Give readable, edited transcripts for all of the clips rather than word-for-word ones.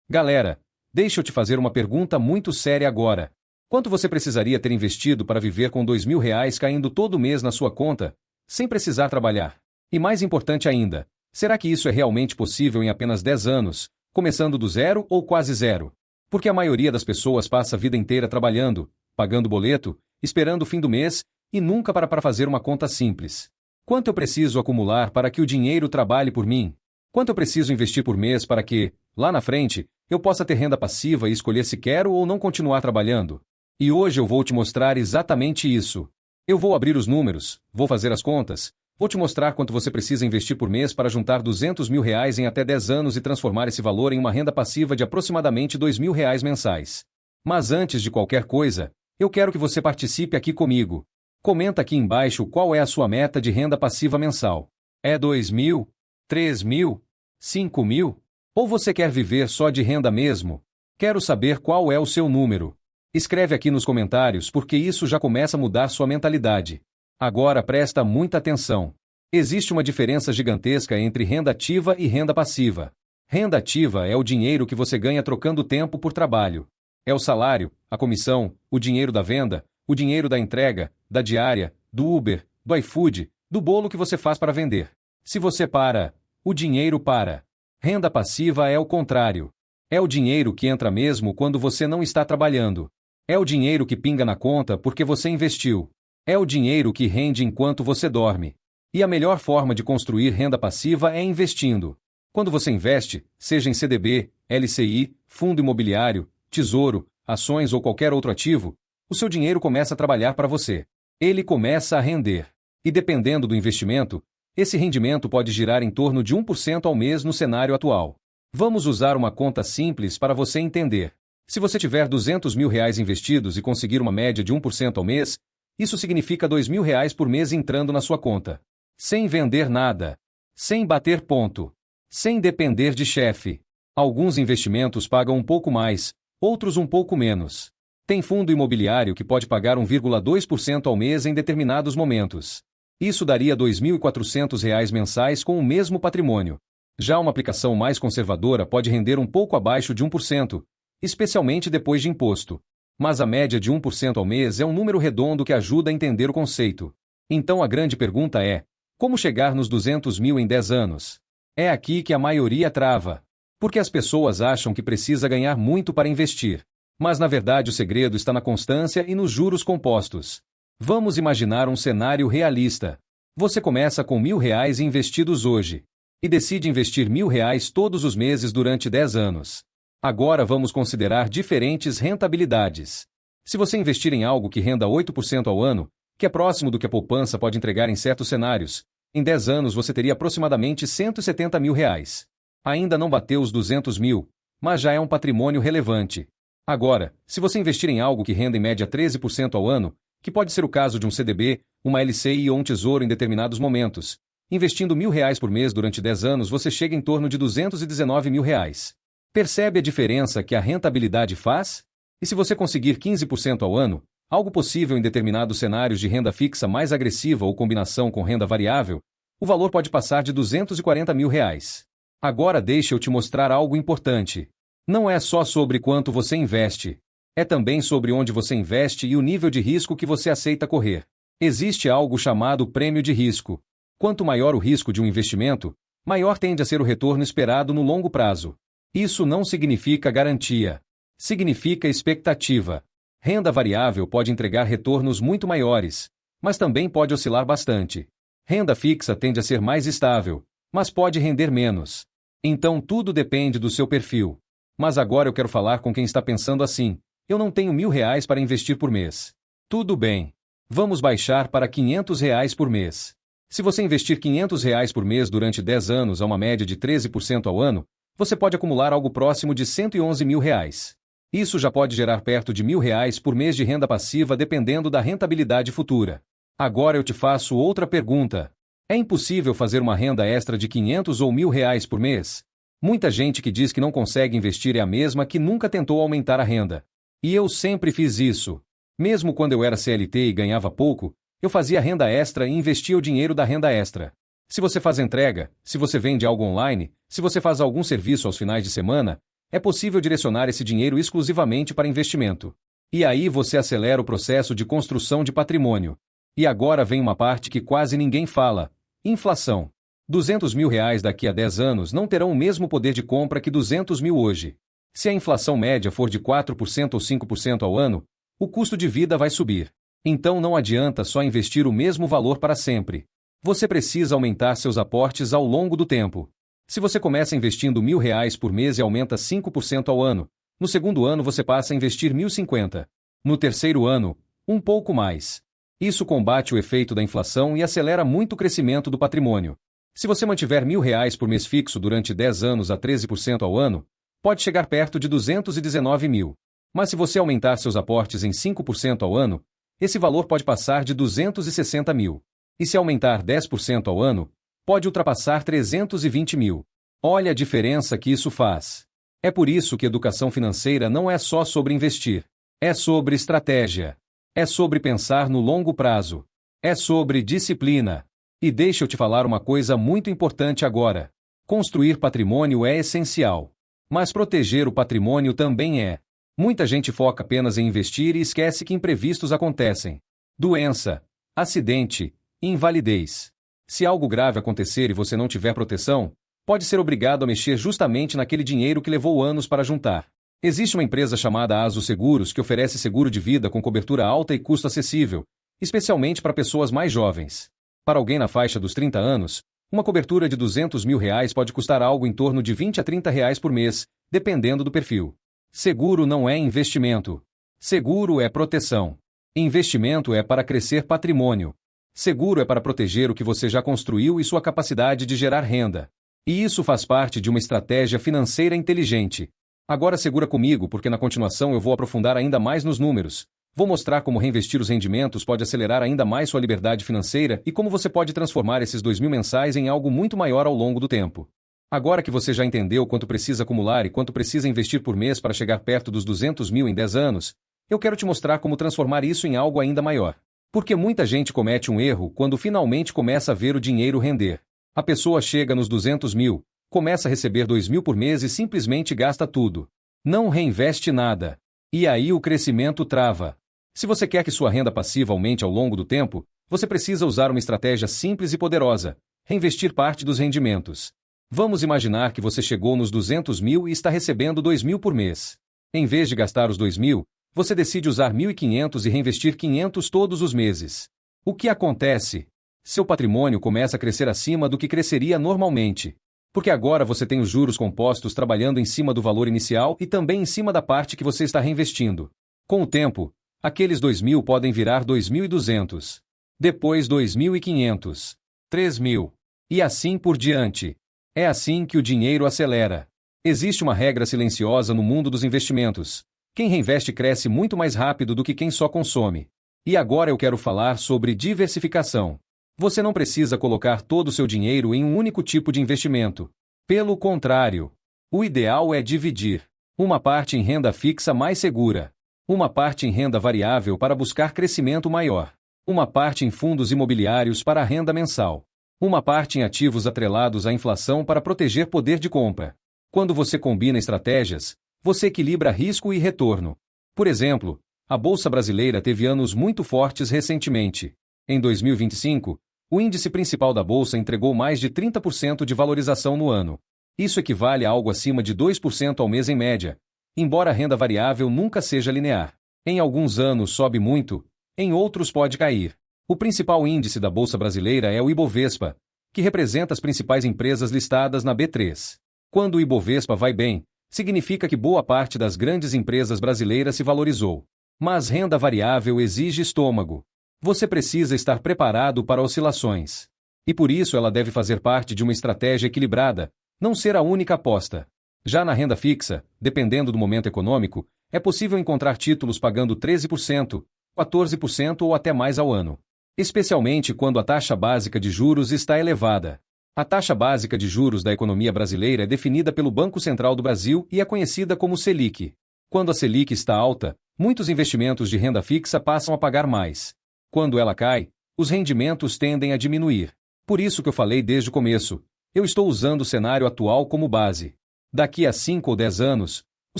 Galera, deixa eu te fazer uma pergunta muito séria agora. Quanto você precisaria ter investido para viver com R$ 2.000 caindo todo mês na sua conta, sem precisar trabalhar? E mais importante ainda, será que isso é realmente possível em apenas 10 anos, começando do zero ou quase zero? Porque a maioria das pessoas passa a vida inteira trabalhando, pagando boleto, esperando o fim do mês e nunca para fazer uma conta simples. Quanto eu preciso acumular para que o dinheiro trabalhe por mim? Quanto eu preciso investir por mês para que, lá na frente, eu possa ter renda passiva e escolher se quero ou não continuar trabalhando? E hoje eu vou te mostrar exatamente isso. Eu vou abrir os números, vou fazer as contas, vou te mostrar quanto você precisa investir por mês para juntar R$ 200.000 em até 10 anos e transformar esse valor em uma renda passiva de aproximadamente R$ 2.000 mensais. Mas antes de qualquer coisa, eu quero que você participe aqui comigo. Comenta aqui embaixo qual é a sua meta de renda passiva mensal. É 2.000? 3.000? 5.000? Ou você quer viver só de renda mesmo? Quero saber qual é o seu número. Escreve aqui nos comentários porque isso já começa a mudar sua mentalidade. Agora presta muita atenção. Existe uma diferença gigantesca entre renda ativa e renda passiva. Renda ativa é o dinheiro que você ganha trocando tempo por trabalho. É o salário, a comissão, o dinheiro da venda, o dinheiro da entrega, da diária, do Uber, do iFood, do bolo que você faz para vender. Se você para, o dinheiro para. Renda passiva é o contrário. É o dinheiro que entra mesmo quando você não está trabalhando. É o dinheiro que pinga na conta porque você investiu. É o dinheiro que rende enquanto você dorme. E a melhor forma de construir renda passiva é investindo. Quando você investe, seja em CDB, LCI, fundo imobiliário, tesouro, ações ou qualquer outro ativo, o seu dinheiro começa a trabalhar para você. Ele começa a render. E dependendo do investimento, esse rendimento pode girar em torno de 1% ao mês no cenário atual. Vamos usar uma conta simples para você entender. Se você tiver R$ 200.000 investidos e conseguir uma média de 1% ao mês, isso significa R$ 2.000 por mês entrando na sua conta. Sem vender nada. Sem bater ponto. Sem depender de chefe. Alguns investimentos pagam um pouco mais, outros um pouco menos. Tem fundo imobiliário que pode pagar 1,2% ao mês em determinados momentos. Isso daria R$ 2.400 mensais com o mesmo patrimônio. Já uma aplicação mais conservadora pode render um pouco abaixo de 1%, especialmente depois de imposto. Mas a média de 1% ao mês é um número redondo que ajuda a entender o conceito. Então a grande pergunta é: como chegar nos 200.000 em 10 anos? É aqui que a maioria trava. Porque as pessoas acham que precisa ganhar muito para investir. Mas na verdade o segredo está na constância e nos juros compostos. Vamos imaginar um cenário realista. Você começa com R$ 1.000 investidos hoje. E decide investir R$ 1.000 todos os meses durante 10 anos. Agora vamos considerar diferentes rentabilidades. Se você investir em algo que renda 8% ao ano, que é próximo do que a poupança pode entregar em certos cenários, em 10 anos você teria aproximadamente R$ 170.000. Ainda não bateu os 200.000, mas já é um patrimônio relevante. Agora, se você investir em algo que renda em média 13% ao ano, que pode ser o caso de um CDB, uma LCI ou um tesouro em determinados momentos, investindo R$ 1.000 por mês durante 10 anos você chega em torno de R$ 219.000. Percebe a diferença que a rentabilidade faz? E se você conseguir 15% ao ano, algo possível em determinados cenários de renda fixa mais agressiva ou combinação com renda variável, o valor pode passar de R$ 240.000. Agora deixa eu te mostrar algo importante. Não é só sobre quanto você investe. É também sobre onde você investe e o nível de risco que você aceita correr. Existe algo chamado prêmio de risco. Quanto maior o risco de um investimento, maior tende a ser o retorno esperado no longo prazo. Isso não significa garantia. Significa expectativa. Renda variável pode entregar retornos muito maiores, mas também pode oscilar bastante. Renda fixa tende a ser mais estável, mas pode render menos. Então tudo depende do seu perfil. Mas agora eu quero falar com quem está pensando assim: eu não tenho R$ 1.000 para investir por mês. Tudo bem. Vamos baixar para R$ 500 por mês. Se você investir R$ 500 por mês durante 10 anos a uma média de 13% ao ano, você pode acumular algo próximo de R$ 111.000. Isso já pode gerar perto de R$ 1.000 por mês de renda passiva dependendo da rentabilidade futura. Agora eu te faço outra pergunta. É impossível fazer uma renda extra de R$ 500 ou R$ 1.000 por mês? Muita gente que diz que não consegue investir é a mesma que nunca tentou aumentar a renda. E eu sempre fiz isso. Mesmo quando eu era CLT e ganhava pouco, eu fazia renda extra e investia o dinheiro da renda extra. Se você faz entrega, se você vende algo online, se você faz algum serviço aos finais de semana, é possível direcionar esse dinheiro exclusivamente para investimento. E aí você acelera o processo de construção de patrimônio. E agora vem uma parte que quase ninguém fala: inflação. R$ 200.000 daqui a 10 anos não terão o mesmo poder de compra que 200 mil hoje. Se a inflação média for de 4% ou 5% ao ano, o custo de vida vai subir. Então não adianta só investir o mesmo valor para sempre. Você precisa aumentar seus aportes ao longo do tempo. Se você começa investindo R$ 1.000 por mês e aumenta 5% ao ano, no segundo ano você passa a investir 1.050. No terceiro ano, um pouco mais. Isso combate o efeito da inflação e acelera muito o crescimento do patrimônio. Se você mantiver R$ 1.000 por mês fixo durante 10 anos a 13% ao ano, pode chegar perto de 219 mil. Mas se você aumentar seus aportes em 5% ao ano, esse valor pode passar de 260 mil. E se aumentar 10% ao ano, pode ultrapassar 320 mil. Olha a diferença que isso faz. É por isso que educação financeira não é só sobre investir. É sobre estratégia. É sobre pensar no longo prazo. É sobre disciplina. E deixa eu te falar uma coisa muito importante agora. Construir patrimônio é essencial. Mas proteger o patrimônio também é. Muita gente foca apenas em investir e esquece que imprevistos acontecem. Doença, acidente, invalidez. Se algo grave acontecer e você não tiver proteção, pode ser obrigado a mexer justamente naquele dinheiro que levou anos para juntar. Existe uma empresa chamada Aso Seguros que oferece seguro de vida com cobertura alta e custo acessível, especialmente para pessoas mais jovens. Para alguém na faixa dos 30 anos, uma cobertura de R$ 200 mil pode custar algo em torno de R$ 20 a R$ 30 por mês, dependendo do perfil. Seguro não é investimento. Seguro é proteção. Investimento é para crescer patrimônio. Seguro é para proteger o que você já construiu e sua capacidade de gerar renda. E isso faz parte de uma estratégia financeira inteligente. Agora segura comigo porque na continuação eu vou aprofundar ainda mais nos números. Vou mostrar como reinvestir os rendimentos pode acelerar ainda mais sua liberdade financeira e como você pode transformar esses 2.000 mensais em algo muito maior ao longo do tempo. Agora que você já entendeu quanto precisa acumular e quanto precisa investir por mês para chegar perto dos 200 mil em 10 anos, eu quero te mostrar como transformar isso em algo ainda maior. Porque muita gente comete um erro quando finalmente começa a ver o dinheiro render. A pessoa chega nos 200 mil, começa a receber 2.000 por mês e simplesmente gasta tudo. Não reinveste nada. E aí o crescimento trava. Se você quer que sua renda passiva aumente ao longo do tempo, você precisa usar uma estratégia simples e poderosa: reinvestir parte dos rendimentos. Vamos imaginar que você chegou nos 200 mil e está recebendo 2.000 por mês. Em vez de gastar os 2.000, você decide usar 1.500 e reinvestir 500 todos os meses. O que acontece? Seu patrimônio começa a crescer acima do que cresceria normalmente. Porque agora você tem os juros compostos trabalhando em cima do valor inicial e também em cima da parte que você está reinvestindo. Com o tempo, aqueles 2.000 podem virar 2.200. Depois 2.500. 3.000. E assim por diante. É assim que o dinheiro acelera. Existe uma regra silenciosa no mundo dos investimentos. Quem reinveste cresce muito mais rápido do que quem só consome. E agora eu quero falar sobre diversificação. Você não precisa colocar todo o seu dinheiro em um único tipo de investimento. Pelo contrário, o ideal é dividir uma parte em renda fixa mais segura, uma parte em renda variável para buscar crescimento maior, uma parte em fundos imobiliários para a renda mensal, uma parte em ativos atrelados à inflação para proteger poder de compra. Quando você combina estratégias, você equilibra risco e retorno. Por exemplo, a Bolsa Brasileira teve anos muito fortes recentemente. Em 2025, o índice principal da Bolsa entregou mais de 30% de valorização no ano. Isso equivale a algo acima de 2% ao mês em média, embora a renda variável nunca seja linear. Em alguns anos sobe muito, em outros pode cair. O principal índice da Bolsa Brasileira é o Ibovespa, que representa as principais empresas listadas na B3. Quando o Ibovespa vai bem, significa que boa parte das grandes empresas brasileiras se valorizou. Mas renda variável exige estômago. Você precisa estar preparado para oscilações. E por isso ela deve fazer parte de uma estratégia equilibrada, não ser a única aposta. Já na renda fixa, dependendo do momento econômico, é possível encontrar títulos pagando 13%, 14% ou até mais ao ano. Especialmente quando a taxa básica de juros está elevada. A taxa básica de juros da economia brasileira é definida pelo Banco Central do Brasil e é conhecida como Selic. Quando a Selic está alta, muitos investimentos de renda fixa passam a pagar mais. Quando ela cai, os rendimentos tendem a diminuir. Por isso que eu falei desde o começo, eu estou usando o cenário atual como base. Daqui a 5 ou 10 anos, o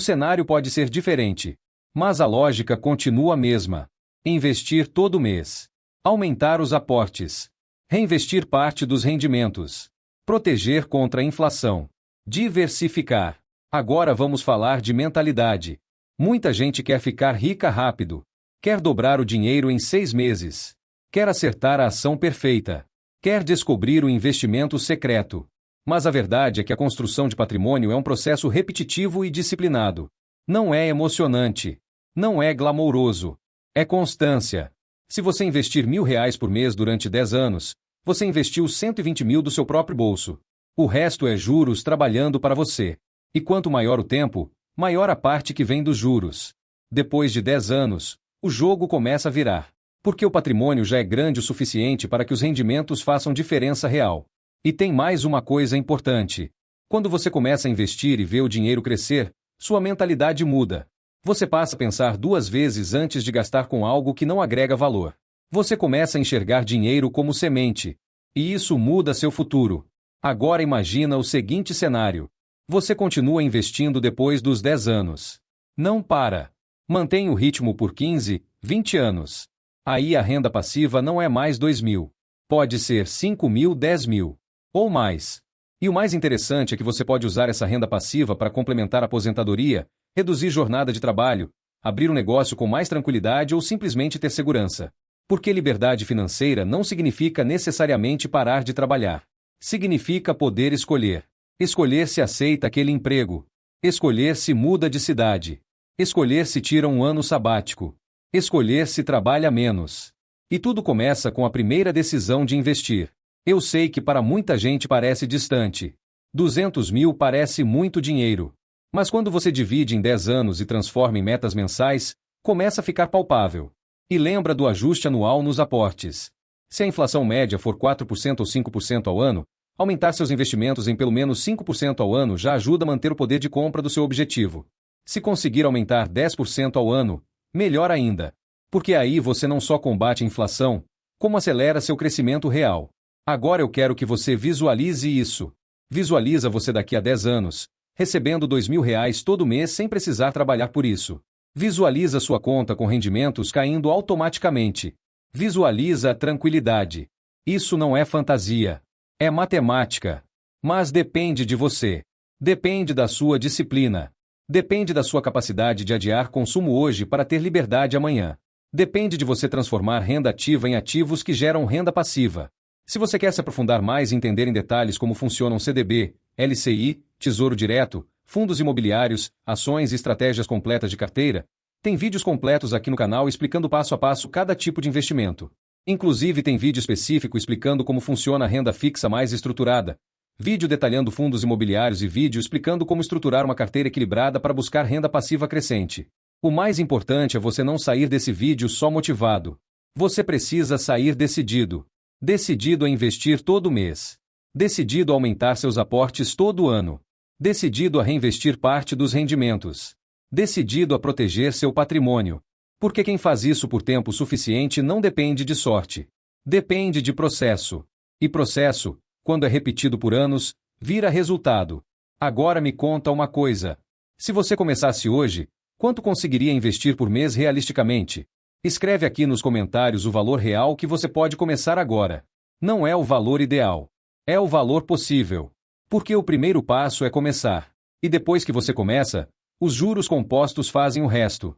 cenário pode ser diferente. Mas a lógica continua a mesma. Investir todo mês. Aumentar os aportes. Reinvestir parte dos rendimentos. Proteger contra a inflação. Diversificar. Agora vamos falar de mentalidade. Muita gente quer ficar rica rápido. Quer dobrar o dinheiro em 6 meses. Quer acertar a ação perfeita. Quer descobrir o investimento secreto. Mas a verdade é que a construção de patrimônio é um processo repetitivo e disciplinado. Não é emocionante. Não é glamouroso. É constância. Se você investir R$1.000 por mês durante 10 anos, você investiu 120 mil do seu próprio bolso. O resto é juros trabalhando para você. E quanto maior o tempo, maior a parte que vem dos juros. Depois de 10 anos, o jogo começa a virar. Porque o patrimônio já é grande o suficiente para que os rendimentos façam diferença real. E tem mais uma coisa importante. Quando você começa a investir e vê o dinheiro crescer, sua mentalidade muda. Você passa a pensar 2 vezes antes de gastar com algo que não agrega valor. Você começa a enxergar dinheiro como semente. E isso muda seu futuro. Agora imagina o seguinte cenário. Você continua investindo depois dos 10 anos. Não para. Mantém o ritmo por 15, 20 anos. Aí a renda passiva não é mais 2.000. Pode ser 5.000, 10.000. Ou mais. E o mais interessante é que você pode usar essa renda passiva para complementar a aposentadoria, reduzir jornada de trabalho, abrir um negócio com mais tranquilidade ou simplesmente ter segurança. Porque liberdade financeira não significa necessariamente parar de trabalhar. Significa poder escolher. Escolher se aceita aquele emprego. Escolher se muda de cidade. Escolher se tira um ano sabático. Escolher se trabalha menos. E tudo começa com a primeira decisão de investir. Eu sei que para muita gente parece distante. 200 mil parece muito dinheiro. Mas quando você divide em 10 anos e transforma em metas mensais, começa a ficar palpável. E lembra do ajuste anual nos aportes. Se a inflação média for 4% ou 5% ao ano, aumentar seus investimentos em pelo menos 5% ao ano já ajuda a manter o poder de compra do seu objetivo. Se conseguir aumentar 10% ao ano, melhor ainda. Porque aí você não só combate a inflação, como acelera seu crescimento real. Agora eu quero que você visualize isso. Visualiza você daqui a 10 anos, recebendo R$2.000 todo mês sem precisar trabalhar por isso. Visualiza sua conta com rendimentos caindo automaticamente. Visualiza a tranquilidade. Isso não é fantasia. É matemática. Mas depende de você. Depende da sua disciplina. Depende da sua capacidade de adiar consumo hoje para ter liberdade amanhã. Depende de você transformar renda ativa em ativos que geram renda passiva. Se você quer se aprofundar mais e entender em detalhes como funcionam CDB, LCI, Tesouro Direto, fundos imobiliários, ações e estratégias completas de carteira, tem vídeos completos aqui no canal explicando passo a passo cada tipo de investimento. Inclusive tem vídeo específico explicando como funciona a renda fixa mais estruturada, vídeo detalhando fundos imobiliários e vídeo explicando como estruturar uma carteira equilibrada para buscar renda passiva crescente. O mais importante é você não sair desse vídeo só motivado. Você precisa sair decidido. Decidido a investir todo mês. Decidido a aumentar seus aportes todo ano. Decidido a reinvestir parte dos rendimentos. Decidido a proteger seu patrimônio. Porque quem faz isso por tempo suficiente não depende de sorte. Depende de processo. E processo, quando é repetido por anos, vira resultado. Agora me conta uma coisa. Se você começasse hoje, quanto conseguiria investir por mês realisticamente? Escreve aqui nos comentários o valor real que você pode começar agora. Não é o valor ideal. É o valor possível. Porque o primeiro passo é começar. E depois que você começa, os juros compostos fazem o resto.